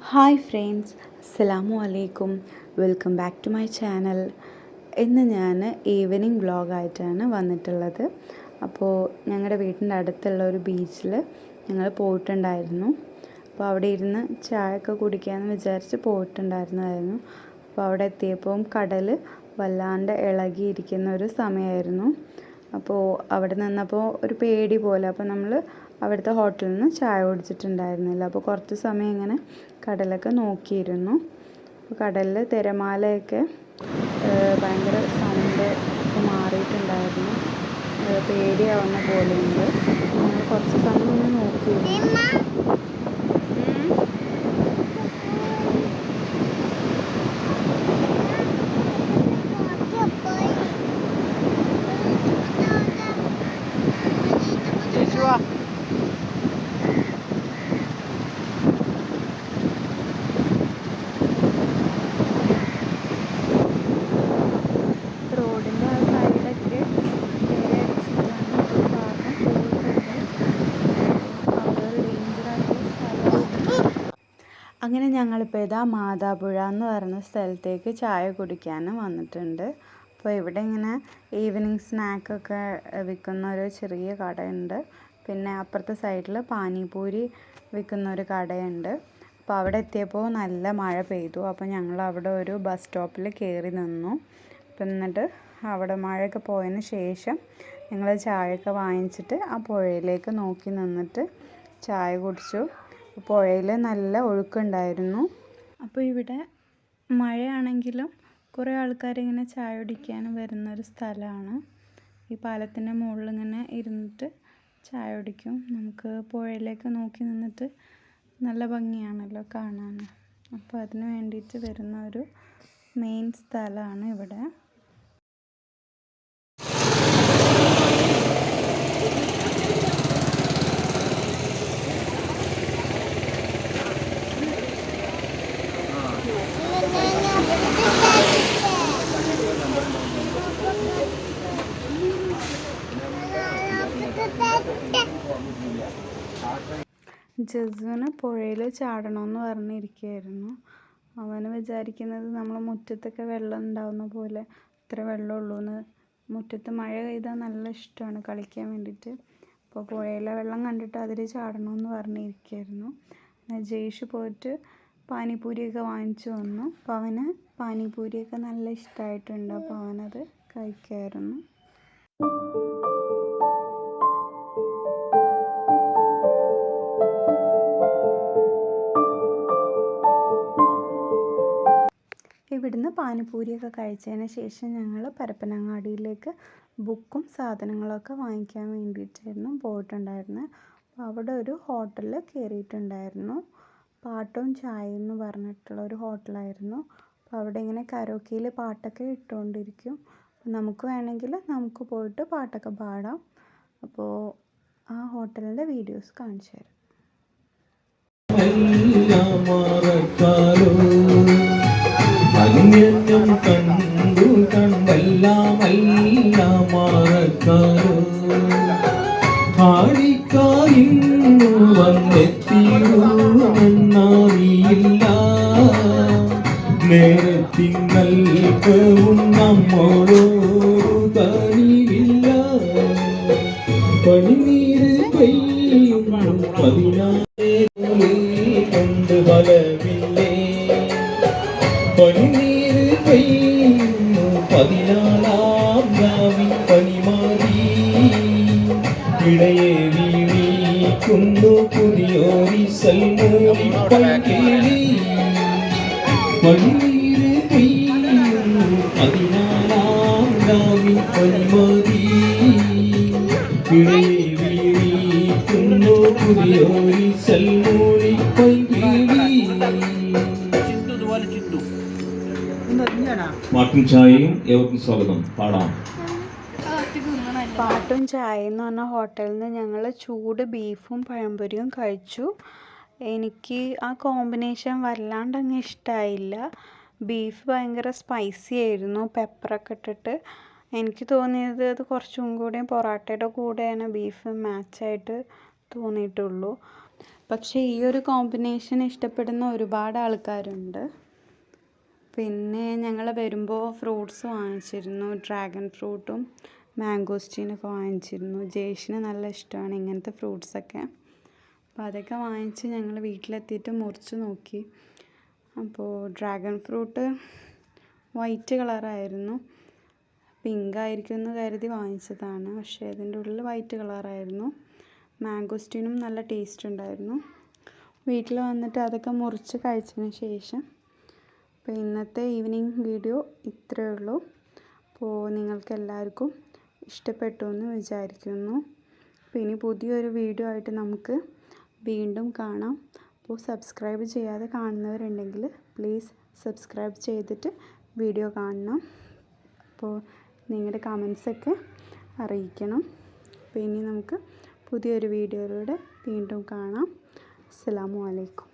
Hi friends, അസ്സലാമു അലൈക്കും. Welcome back to my channel. ഇന്ന് ഞാൻ ഈവനിങ് വ്ളോഗായിട്ടാണ് വന്നിട്ടുള്ളത്. അപ്പോൾ ഞങ്ങളുടെ വീട്ടിൻ്റെ അടുത്തുള്ള ഒരു ബീച്ചിൽ ഞങ്ങൾ പോയിട്ടുണ്ടായിരുന്നു. അപ്പോൾ അവിടെ ഇരുന്ന് ചായയൊക്കെ കുടിക്കാമെന്ന് വിചാരിച്ച് പോയിട്ടുണ്ടായിരുന്നതായിരുന്നു. അപ്പോൾ അവിടെ എത്തിയപ്പോൾ കടൽ വല്ലാണ്ട് ഇളകിയിരിക്കുന്ന ഒരു സമയമായിരുന്നു. അപ്പോൾ അവിടെ നിന്നപ്പോൾ ഒരു പേടി പോലെ. അപ്പോൾ നമ്മൾ അവിടുത്തെ ഹോട്ടലിൽ നിന്ന് ചായ കുടിച്ചിട്ടുണ്ടായിരുന്നില്ല. അപ്പോൾ കുറച്ച് സമയം ഇങ്ങനെ കടലൊക്കെ നോക്കിയിരുന്നു. അപ്പോൾ കടലിൽ തിരമാലയൊക്കെ ഭയങ്കര സൗണ്ട് ഒക്കെ മാറിയിട്ടുണ്ടായിരുന്നു. പേടിയാവുന്ന പോലെയുണ്ട്. ഞങ്ങൾ കുറച്ച് സമയം ഇങ്ങനെ നോക്കിയിരുന്നു. റോഡിൻ്റെ ആ സൈഡൊക്കെ തിരയടിച്ചിട്ടാണ് ഒരു ഭാഗം പോയിട്ടുണ്ട്. അവിടെ ഒരു ഡേഞ്ചറായിട്ടുള്ള സ്ഥലമാണ്. അങ്ങനെ ഞങ്ങളിപ്പോൾ ഇതാ മാതാപ്പുഴ എന്ന് പറയുന്ന സ്ഥലത്തേക്ക് ചായ കുടിക്കാനും വന്നിട്ടുണ്ട്. അപ്പോൾ ഇവിടെ ഇങ്ങനെ ഈവനിങ് സ്നാക്കൊക്കെ വിൽക്കുന്ന ഒരു ചെറിയ കടയുണ്ട്. പിന്നെ അപ്പുറത്തെ സൈഡിൽ പാനിപൂരി വിൽക്കുന്ന ഒരു കടയുണ്ട്. അപ്പോൾ അവിടെ എത്തിയപ്പോൾ നല്ല മഴ പെയ്തു. അപ്പോൾ ഞങ്ങൾ അവിടെ ഒരു ബസ് സ്റ്റോപ്പിൽ കയറി നിന്നു. അപ്പം എന്നിട്ട് അവിടെ മഴയൊക്കെ പോയതിന് ശേഷം ഞങ്ങൾ ചായയൊക്കെ വാങ്ങിച്ചിട്ട് ആ പുഴയിലേക്ക് നോക്കി നിന്നിട്ട് ചായ കുടിച്ചു. പുഴയിൽ നല്ല ഒഴുക്കുണ്ടായിരുന്നു. അപ്പോൾ ഇവിടെ മഴയാണെങ്കിലും കുറേ ആൾക്കാരിങ്ങനെ ചായ കുടിക്കാൻ വരുന്നൊരു സ്ഥലമാണ്. ഈ പാലത്തിൻ്റെ മുകളിൽ ഇങ്ങനെ ഇരുന്നിട്ട് ചായ കുടിക്കും. നമുക്ക് പുഴയിലേക്ക് നോക്കി നിന്നിട്ട് നല്ല ഭംഗിയാണല്ലോ കാണാൻ. അപ്പോൾ അതിന് വേണ്ടിയിട്ട് വരുന്ന ഒരു മെയിൻ സ്ഥലമാണ് ഇവിടെ. ജസുവിന് പുഴയിൽ ചാടണമെന്ന് പറഞ്ഞിരിക്കുകയായിരുന്നു. അവന് വിചാരിക്കുന്നത് നമ്മൾ മുറ്റത്തൊക്കെ വെള്ളം ഉണ്ടാവുന്ന പോലെ ഇത്ര വെള്ളമുള്ളൂ എന്ന്. മുറ്റത്ത് മഴ പെയ്താൽ നല്ല ഇഷ്ടമാണ് കളിക്കാൻ വേണ്ടിയിട്ട്. അപ്പോൾ പുഴയിലെ വെള്ളം കണ്ടിട്ട് അതിൽ ചാടണമെന്ന് പറഞ്ഞിരിക്കുകയായിരുന്നു. ജയ്ഷ് പോയിട്ട് പാനിപൂരിയൊക്കെ വാങ്ങിച്ചു വന്നു. അപ്പോൾ അവന് പാനിപൂരിയൊക്കെ നല്ല ഇഷ്ടമായിട്ടുണ്ട്. അപ്പോൾ അവനത് കഴിക്കായിരുന്നു. ഇവിടുന്ന് പാനിപൂരിയൊക്കെ കഴിച്ചതിന് ശേഷം ഞങ്ങൾ പരപ്പനങ്ങാടിയിലേക്ക് ബുക്കും സാധനങ്ങളൊക്കെ വാങ്ങിക്കാൻ വേണ്ടിയിട്ടായിരുന്നു പോയിട്ടുണ്ടായിരുന്നത്. അപ്പോൾ അവിടെ ഒരു ഹോട്ടലിൽ കയറിയിട്ടുണ്ടായിരുന്നു. പാട്ടും ചായ എന്ന് പറഞ്ഞിട്ടുള്ള ഒരു ഹോട്ടലായിരുന്നു. അപ്പോൾ അവിടെ ഇങ്ങനെ കരോക്കയിൽ പാട്ടൊക്കെ ഇട്ടുകൊണ്ടിരിക്കും. നമുക്ക് വേണമെങ്കിൽ നമുക്ക് പോയിട്ട് പാട്ടൊക്കെ പാടാം. അപ്പോൾ ആ ഹോട്ടലിൻ്റെ വീഡിയോസ് കാണിച്ചു തരാം. അന്യം കണ്ടു കണ്ടെല്ലാം മറക്കാരോ ആടിക്കായിന്നു വന്നെത്തിയെന്നറിയില്ല. നേരത്തിൻ നൽകവും നമ്മളോടു തനിവില്ല. പണിനീര് പെയ്യും പതിനാലേ കൊണ്ട് ബലമില്ലേ. പനിനീര് പെയ്യുന്നു 14-ാം രാവിൽ പനിമാറി. ഇടയെ വീണിക്കുന്നു പുതിയോരി സൽമൂലി പൈകിളി. പനിനീര് പെയ്യുന്നു 14-ാം രാവിൽ പനിമാറി. ഇടയെ വീണിക്കുന്നു പുതിയോരി സൽമൂലി പൈകിളി. പാട്ടും ചായയും ഏവർക്കും സ്വാഗതം. പാടാം. പാട്ടും ചായ എന്ന് പറഞ്ഞ ഹോട്ടലിൽ നിന്ന് ഞങ്ങൾ ചൂട് ബീഫും പഴംപൊരിയും കഴിച്ചു. എനിക്ക് ആ കോമ്പിനേഷൻ വല്ലാണ്ട് അങ്ങ് ഇഷ്ടമായില്ല. ബീഫ് ഭയങ്കര സ്പൈസി ആയിരുന്നു, പെപ്പറൊക്കെ ഇട്ടിട്ട്. എനിക്ക് തോന്നിയത് അത് കുറച്ചും കൂടി പൊറോട്ടയുടെ കൂടെയാണ് ബീഫ് മാച്ചായിട്ട് തോന്നിയിട്ടുള്ളൂ. പക്ഷേ ഈ ഒരു കോമ്പിനേഷൻ ഇഷ്ടപ്പെടുന്ന ഒരുപാട് ആൾക്കാരുണ്ട്. പിന്നെ ഞങ്ങൾ വരുമ്പോൾ ഫ്രൂട്ട്സ് വാങ്ങിച്ചിരുന്നു. ഡ്രാഗൺ ഫ്രൂട്ടും മാംഗോസ്റ്റീനൊക്കെ വാങ്ങിച്ചിരുന്നു. ജേഷിന് നല്ല ഇഷ്ടമാണ് ഇങ്ങനത്തെ ഫ്രൂട്ട്സൊക്കെ. അപ്പോൾ അതൊക്കെ വാങ്ങിച്ച് ഞങ്ങൾ വീട്ടിലെത്തിയിട്ട് മുറിച്ച് നോക്കി. അപ്പോൾ ഡ്രാഗൺ ഫ്രൂട്ട് വൈറ്റ് കളറായിരുന്നു. പിങ്ക് ആയിരിക്കും എന്ന് കരുതി വാങ്ങിച്ചതാണ്, പക്ഷേ അതിൻ്റെ ഉള്ളിൽ വൈറ്റ് കളറായിരുന്നു. മാംഗോസ്റ്റീനും നല്ല ടേസ്റ്റ് ഉണ്ടായിരുന്നു. വീട്ടിൽ വന്നിട്ട് അതൊക്കെ മുറിച്ച് കഴിച്ചതിന് ശേഷം അപ്പോൾ ഇന്നത്തെ ഈവനിങ് വീഡിയോ ഇത്രയേ ഉള്ളൂ. അപ്പോൾ നിങ്ങൾക്ക് എല്ലാവർക്കും ഇഷ്ടപ്പെട്ടു എന്ന് വിചാരിക്കുന്നു. അപ്പോൾ ഇനി പുതിയൊരു വീഡിയോ ആയിട്ട് നമുക്ക് വീണ്ടും കാണാം. അപ്പോൾ സബ്സ്ക്രൈബ് ചെയ്യാതെ കാണുന്നവരുണ്ടെങ്കിൽ പ്ലീസ് സബ്സ്ക്രൈബ് ചെയ്തിട്ട് വീഡിയോ കാണണം. അപ്പോൾ നിങ്ങളുടെ കമൻസൊക്കെ അറിയിക്കണം. അപ്പോൾ ഇനി നമുക്ക് പുതിയൊരു വീഡിയോയിലൂടെ വീണ്ടും കാണാം. അസ്സലാമു അലൈക്കും.